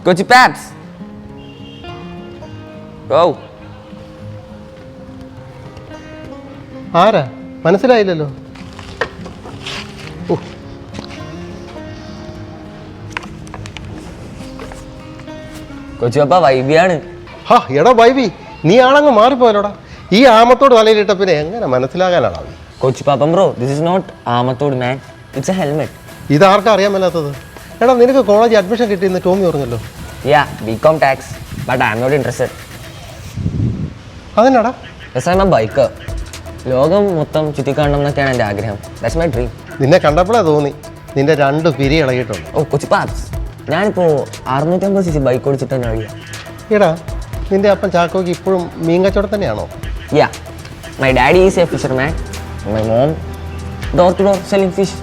Coach Paps. Go. ആരാ മനസ്സിലായില്ലല്ലോ. കൊച്ചുപ്പ വൈബിയാണ്. ഹാ എടാ വൈബി, നീ ആളങ്ങ് മാറിപ്പോയല്ലോടാ. ഈ ആമത്തോട് തലയിലിട്ട പിന്നെ എങ്ങനെ മനസ്സിലാകാനാണ്? കൊച്ചു പാപ്പൻ ബ്രോ, ദിസ് ഇസ് നോട്ട് ആമത്തോട് മാൻ, ഇറ്റ്സ് എ ഹെൽമെറ്റ്. ഇതാർക്കാ അറിയാൻ മേലാത്തത്? എടാ നിനക്ക് കോളേജ് അഡ്മിഷൻ കിട്ടിയെന്ന് ടോമി പറഞ്ഞല്ലോ. Yeah, BCom tax, but I am not interested. അതെന്നാടാ? Yes, I am a biker. ലോകം മൊത്തം ചുറ്റിക്കാണണം എന്നൊക്കെയാണ് എൻ്റെ ആഗ്രഹം. That's my dream. നിന്നെ കണ്ടപ്പോഴേ തോന്നി നിന്റെ 2 പിരി ഇളകിയിട്ടുണ്ട്. ഓ കൊച്ചു പാപ്സ്, ഞാനിപ്പോൾ 650cc ബൈക്ക് ഓടിച്ചിട്ട് തന്നെ വഴിയാണ്. എടാ നിന്റെ അപ്പൻ ചാക്കോയ്ക്ക് ഇപ്പോഴും മീൻ കച്ചവടം തന്നെയാണോ? Yeah, my daddy is a fisherman, my mom door to door selling fish.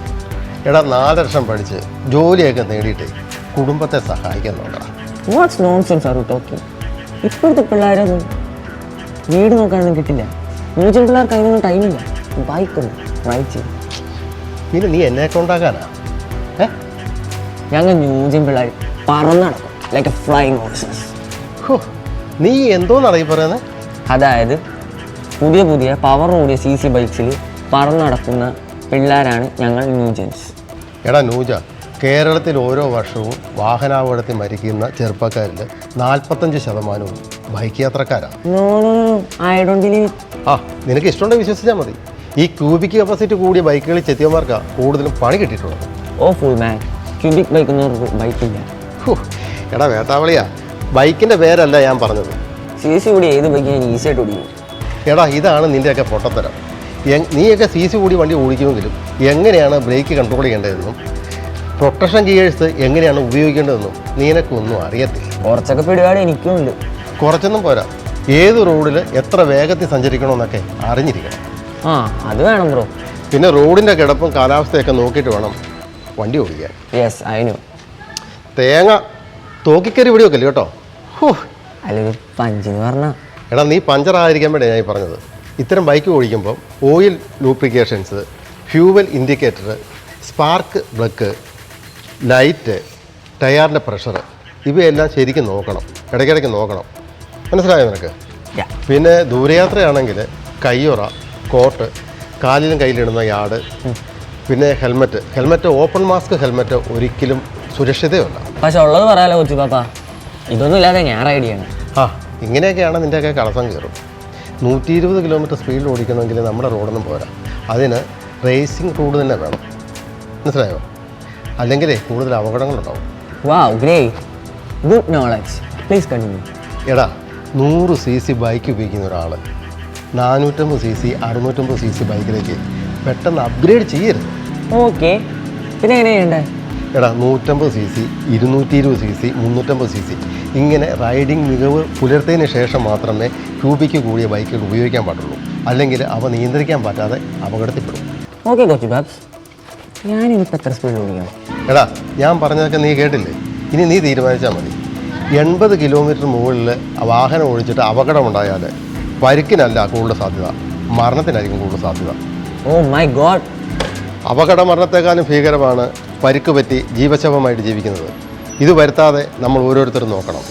എടാ 4 വർഷം പഠിച്ച് ജോലിയൊക്കെ നേടിയിട്ട് കുടുംബത്തെ സഹായിക്കാൻ നോക്കണം. What's nonsense are you talking? ഇപ്പോഴത്തെ പിള്ളേരൊന്നും വീട് നോക്കാനൊന്നും കിട്ടില്ല. ന്യൂജൻ പിള്ളേർക്ക് അതിനൊന്നും ടൈമില്ല. ബൈക്കൊന്നും റൈഡ് ചെയ്യും. പിന്നെ നീ എന്നെ കൊണ്ടാക്കാനാ? ഞങ്ങൾ ന്യൂജൻ പിള്ളേർ പറന്ന് നടക്കും ലൈക്ക് എ ഫ്ലൈയിങ് ഹോഴ്സസ്. നീ എന്തോന്നാണ് ഈ പറയുന്നത്? അതായത് പുതിയ പുതിയ പവർ കൂടിയ CC ബൈക്സിൽ പറന്ന് നടക്കുന്ന പിള്ളേരാണ് ഞങ്ങൾ ന്യൂജൻസ്. എടാ നൂജ, കേരളത്തിൽ ഓരോ വർഷവും വാഹനാപകടത്തിൽ മരിക്കുന്ന ചെറുപ്പക്കാരിൽ 45% ബൈക്ക് യാത്രക്കാരാണ്. No no no, I don't believe it. ആ നിനക്ക് ഇഷ്ടമുണ്ടെങ്കിൽ വിശ്വസിച്ചാൽ മതി. ഈ ക്യൂബിക് കപ്പാസിറ്റി കൂടിയ ബൈക്കുകളിൽ ചെത്തിയമാർക്കാണ് കൂടുതലും പണി കിട്ടിയിട്ടുള്ളത്. ഓ ഫുൾ മാൻ, ക്യൂബിക് ബൈക്ക് ഒന്നും ബൈക്കില്ല. എടാ വേട്ടാവളിയാ, ബൈക്കിൻ്റെ പേരല്ല ഞാൻ പറഞ്ഞത്. CC കൂടി ഏത് ബൈക്ക് ഞാൻ ഈസിയായിട്ട് ഓടിക്കും. എടാ ഇതാണ് നിൻ്റെയൊക്കെ പൊട്ടത്തരം. നീയൊക്കെ CC കൂടി വണ്ടി ഓടിക്കുമെങ്കിലും എങ്ങനെയാണ് ബ്രേക്ക് കൺട്രോൾ ചെയ്യേണ്ടതെന്നും പ്രൊട്ടക്ഷൻ ഗിയേഴ്സ് എങ്ങനെയാണ് ഉപയോഗിക്കേണ്ടതെന്നും നിനക്കൊന്നും അറിയത്തില്ല. കുറച്ചൊക്കെ പിടിപാട് എനിക്കും ഉണ്ട്. കുറച്ചൊന്നും പോരാ, ഏത് റോഡിൽ എത്ര വേഗത്തിൽ സഞ്ചരിക്കണമെന്നൊക്കെ അറിഞ്ഞിരിക്കണം. ആ അത് വേണം ബ്രോ. പിന്നെ റോഡിൻ്റെ കിടപ്പും കാലാവസ്ഥയൊക്കെ നോക്കിയിട്ട് വേണം വണ്ടി ഓടിക്കാൻ. Yes I know. തേങ്ങ തോക്കിക്കറി ഇവിടെ വെക്കല്ലേ കേട്ടോ. അല്ലെങ്കിൽ പഞ്ചെന്ന് പറഞ്ഞാൽ എടാ നീ പഞ്ചറായിരിക്കാൻ വേണ്ടി ഞാൻ പറഞ്ഞത്. ഇത്തരം ബൈക്ക് ഓടിക്കുമ്പം oil lubrications, fuel indicator, spark plug, light, ടയറിൻ്റെ പ്രഷർ ഇവയെല്ലാം ശരിക്കും നോക്കണം, ഇടയ്ക്കിടയ്ക്ക് നോക്കണം. മനസ്സിലായോ നിനക്ക്? പിന്നെ ദൂരയാത്രയാണെങ്കിൽ കയ്യൊറ, കോട്ട്, കാലിലും കയ്യിലിടുന്ന യാർഡ്, പിന്നെ ഹെൽമെറ്റ് ഓപ്പൺ മാസ്ക് ഹെൽമെറ്റ് ഒരിക്കലും സുരക്ഷിതമല്ല. പക്ഷെ ഉള്ളത് പറയാലോ കൊച്ചു പാപ്പ, ഇതൊന്നും ഇല്ലാതെ ഞാൻ റൈഡ് ചെയ്യണം. ആ ഇങ്ങനെയൊക്കെയാണ് നിൻ്റെയൊക്കെ കളസം കയറും. 120 കിലോമീറ്റർ സ്പീഡിൽ ഓടിക്കണമെങ്കിൽ നമ്മുടെ റോഡൊന്നും പോരാ. അതിന് റേസിംഗ് റോഡ് തന്നെ വേണം. മനസ്സിലായോ? അല്ലെങ്കിൽ കൂടുതൽ അപകടങ്ങളുണ്ടാവും. Wow great, good knowledge, please continue. എടാ 100 cc ബൈക്ക് ഉപയോഗിക്കുന്ന ഒരാൾ 450 cc 650 cc ബൈക്കിലേക്ക് പെട്ടെന്ന് അപ്ഗ്രേഡ് ചെയ്യരുത്. ഓക്കെ, പിന്നെ എങ്ങനെ ചെയ്യണ്ടേ? എടാ 150 cc 220 cc 350 cc ഇങ്ങനെ റൈഡിങ് മികവ് പുലർത്തിയതിന് ശേഷം മാത്രമേ ക്യൂബിക്ക് കൂടിയ ബൈക്കുകൾ ഉപയോഗിക്കാൻ പാടുള്ളൂ. അല്ലെങ്കിൽ അവ നിയന്ത്രിക്കാൻ പറ്റാതെ അപകടത്തിൽപ്പെടും. ഓക്കെ കൊച്ചു ബാബ്സ്, ഞാനിപ്പോൾ എത്ര സ്പീഡിൽ ഓടിക്കണം? എടാ ഞാൻ പറഞ്ഞതൊക്കെ നീ കേട്ടില്ലേ? ഇനി നീ തീരുമാനിച്ചാൽ മതി. 80 കിലോമീറ്റർ മുകളിൽ വാഹനം ഓടിച്ചിട്ട് അപകടമുണ്ടായാൽ പരിക്കിനല്ല കൂടുതൽ സാധ്യത, മരണത്തിനായിരിക്കും കൂടുതൽ സാധ്യത. Oh my god. അപകട മരണത്തെക്കാളും ഭീകരമാണ് പരിക്ക് പറ്റി ജീവശവമായിട്ട് ജീവിക്കുന്നത്. ഇത് വരുത്താതെ നമ്മൾ ഓരോരുത്തരും നോക്കണം.